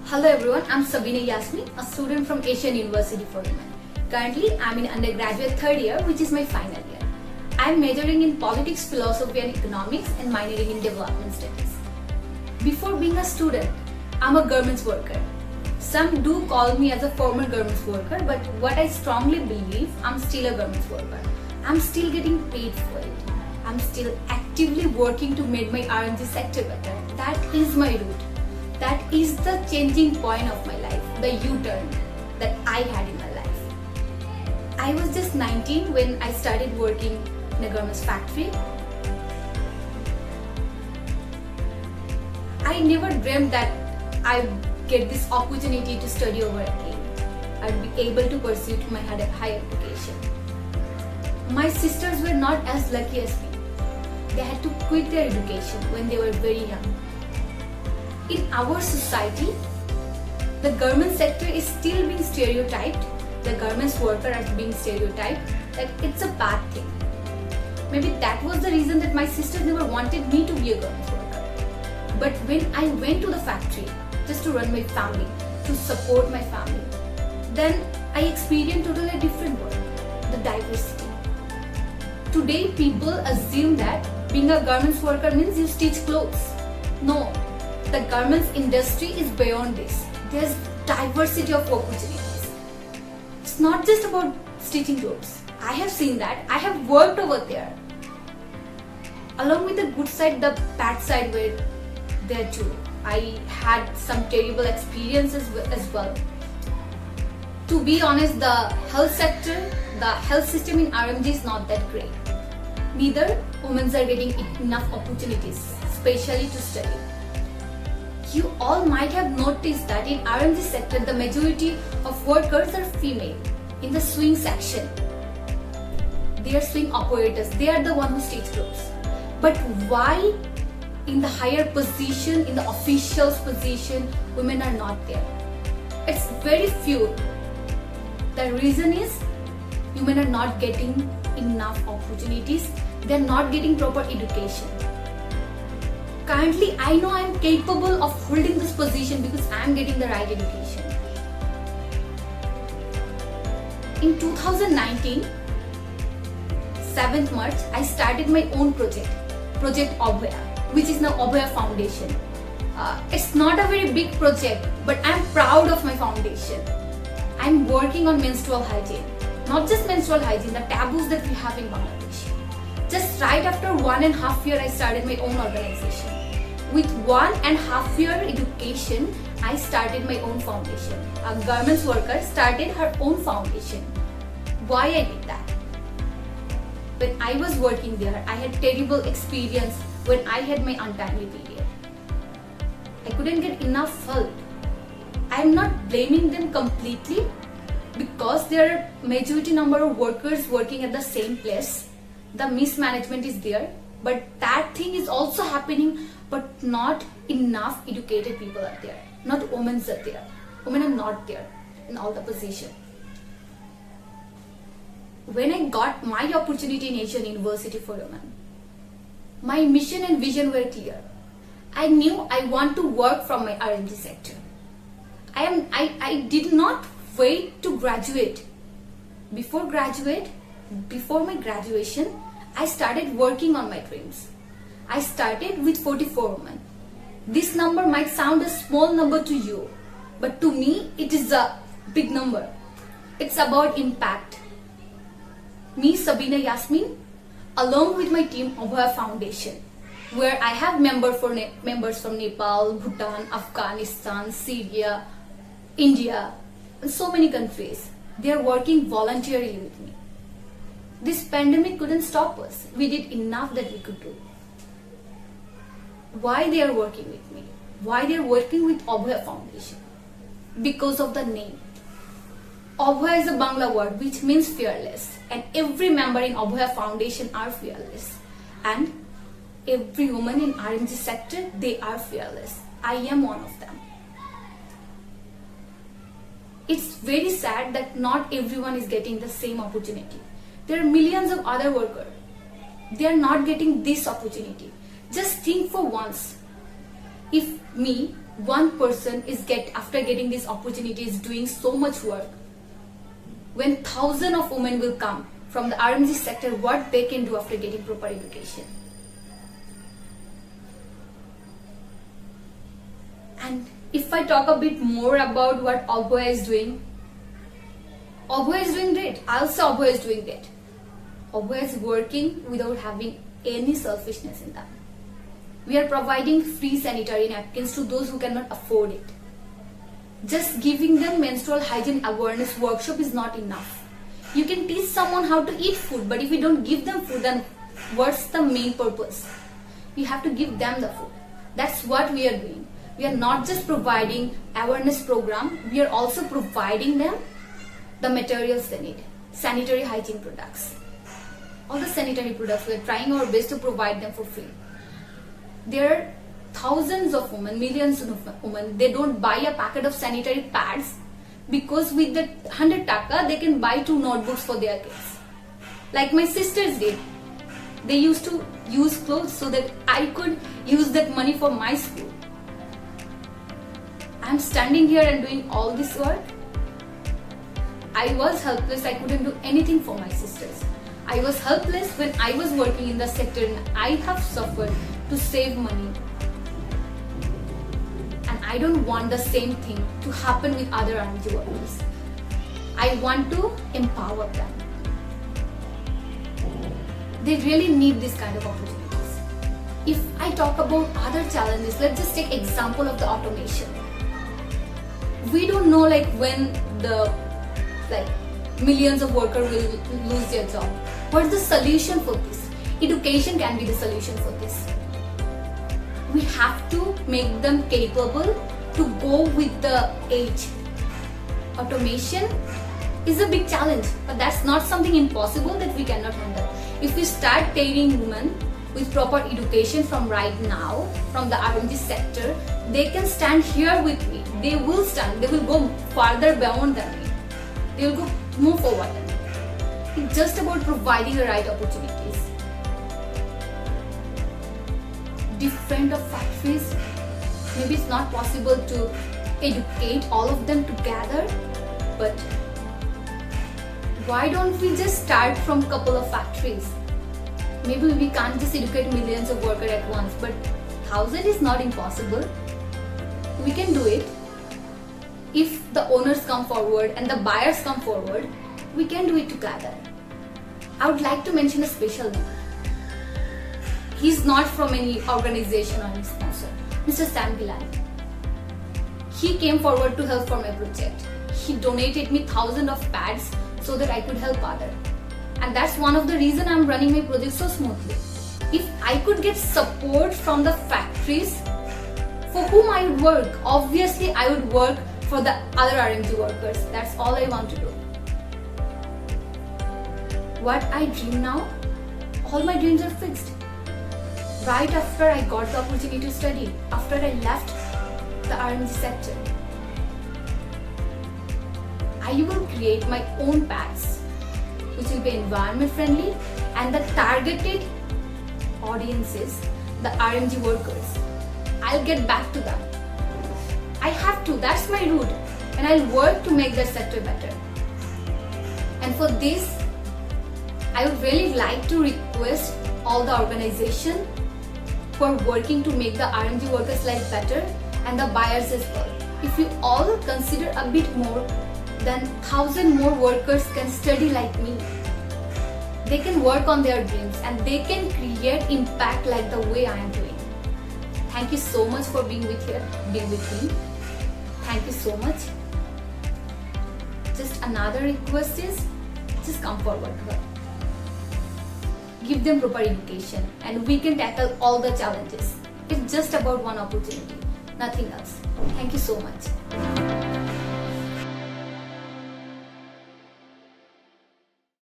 Hello everyone, I'm Sabina Yasmin, a student from Asian University for Women. Currently, I'm in undergraduate third year, which is my final year. I'm majoring in politics, philosophy and economics and minoring in development studies. Before being a student, I'm a garments worker. Some do call me as a former garments worker, but what I strongly believe, I'm still a garments worker. I'm still getting paid for it. I'm still actively working to make my RMG sector better. That is my route. That is the changing point of my life, the U-turn that I had in my life. I was just 19 when I started working in a garments factory. I never dreamt that I'd get this opportunity to study over again. I'd be able to pursue my higher education. My sisters were not as lucky as me. They had to quit their education when they were very young. In our society, the garment sector is still being stereotyped. The garments worker are being stereotyped that it's a bad thing. Maybe that was the reason that my sisters never wanted me to be a garments worker. But when I went to the factory just to run my family, to support my family, then I experienced totally different world, the diversity. Today people assume that being a garments worker means you stitch clothes. No. The garments industry is beyond this. There's diversity of opportunities. It's not just about stitching clothes. I have seen that. I have worked over there. Along with the good side, the bad side were there too. I had some terrible experiences as well. To be honest, the health sector, the health system in RMG is not that great. Neither women are getting enough opportunities, especially to study. You all might have noticed that in RMG sector, the majority of workers are female. In the swing section, they are swing operators. They are the one who stitch clothes. But why in the higher position, in the officials position, women are not there? It's very few. The reason is women are not getting enough opportunities. They are not getting proper education. Currently, I know I am capable of holding this position because I am getting the right education. In 2019, 7th March, I started my own project, Project Abhaya, which is now Abhaya Foundation. It's not a very big project, but I am proud of my foundation. I am working on menstrual hygiene. Not just menstrual hygiene, the taboos that we have in Bangladesh. Just right after 1.5 years, I started my own organization. With 1.5 year education, I started my own foundation. A garments worker started her own foundation. Why I did that? When I was working there, I had terrible experience when I had my untimely period. I couldn't get enough help. I am not blaming them completely because there are majority number of workers working at the same place. The mismanagement is there, but that thing is also happening, but not enough educated people are there. Not women are there. Women are not there in all the positions. When I got my opportunity in Asian University for Women, my mission and vision were clear. I knew I want to work from my RMG sector. I did not wait to graduate. Before my graduation, I started working on my dreams. I started with 44 women. This number might sound a small number to you, but to me, it is a big number. It's about impact. Me, Sabina Yasmin, along with my team Abhaya Foundation, where I have members from Nepal, Bhutan, Afghanistan, Syria, India, and so many countries. They are working voluntarily with me. This pandemic couldn't stop us. We did enough that we could do. Why they are working with me? Why they are working with Abhaya Foundation? Because of the name. Abhaya is a Bangla word which means fearless, and every member in Abhaya Foundation are fearless, and every woman in RMG sector, they are fearless. I am one of them. It's very sad that not everyone is getting the same opportunity. There are millions of other workers. They are not getting this opportunity. Just think for once. If me, one person is after getting this opportunity is doing so much work. When thousands of women will come from the RMG sector, what they can do after getting proper education. And if I talk a bit more about what Obua is doing, Obua is doing great. I'll say Obua is doing great. Obua is working without having any selfishness in that. We are providing free sanitary napkins to those who cannot afford it. Just giving them menstrual hygiene awareness workshop is not enough. You can teach someone how to eat food, but if you don't give them food, then what's the main purpose? We have to give them the food. That's what we are doing. We are not just providing awareness program, we are also providing them the materials they need. Sanitary hygiene products. All the sanitary products, we are trying our best to provide them for free. There are thousands of women, millions of women, they don't buy a packet of sanitary pads because with the 100 taka, they can buy 2 notebooks for their kids. Like my sisters did. They used to use clothes so that I could use that money for my school. I'm standing here and doing all this work. I was helpless, I couldn't do anything for my sisters. I was helpless when I was working in the sector and I have suffered to save money. And I don't want the same thing to happen with other RMG workers. I want to empower them. They really need this kind of opportunities. If I talk about other challenges, let's just take example of the automation. We don't know when the millions of workers will lose their job. What's the solution for this? Education can be the solution for this. We have to make them capable to go with the age. Automation is a big challenge, but that's not something impossible that we cannot handle. If we start training women with proper education from right now, from the RMG sector, they can stand here with me. They will stand. They will go farther beyond than me. They will go move forward. It's just about providing the right opportunities. Different of factories, maybe it's not possible to educate all of them together, but why don't we just start from couple of factories? Maybe we can't just educate millions of workers at once, but 1,000 is not impossible. We can do it. If the owners come forward and the buyers come forward, we can do it together. I would like to mention a special name. He's not from any organization or any sponsor. Mr. Sam Gilani. He came forward to help for my project. He donated me thousands of pads so that I could help others. And that's one of the reasons I'm running my project so smoothly. If I could get support from the factories for whom I would work, obviously I would work for the other RMG workers. That's all I want to do. What I dream now, all my dreams are fixed. Right after I got the opportunity to study, after I left the RMG sector, I will create my own pads which will be environment friendly and the targeted audiences, the RMG workers. I'll get back to that. I have to, that's my route, and I'll work to make that sector better. And for this, I would really like to request all the organizations who are working to make the RMG workers' life better and the buyers as well. If you all consider a bit more, then 1,000 more workers can study like me. They can work on their dreams and they can create impact like the way I am doing. Thank you so much for being with me. Thank you so much. Just another request is, just come forward. Give them proper education and we can tackle all the challenges. It's just about one opportunity, nothing else. Thank you so much.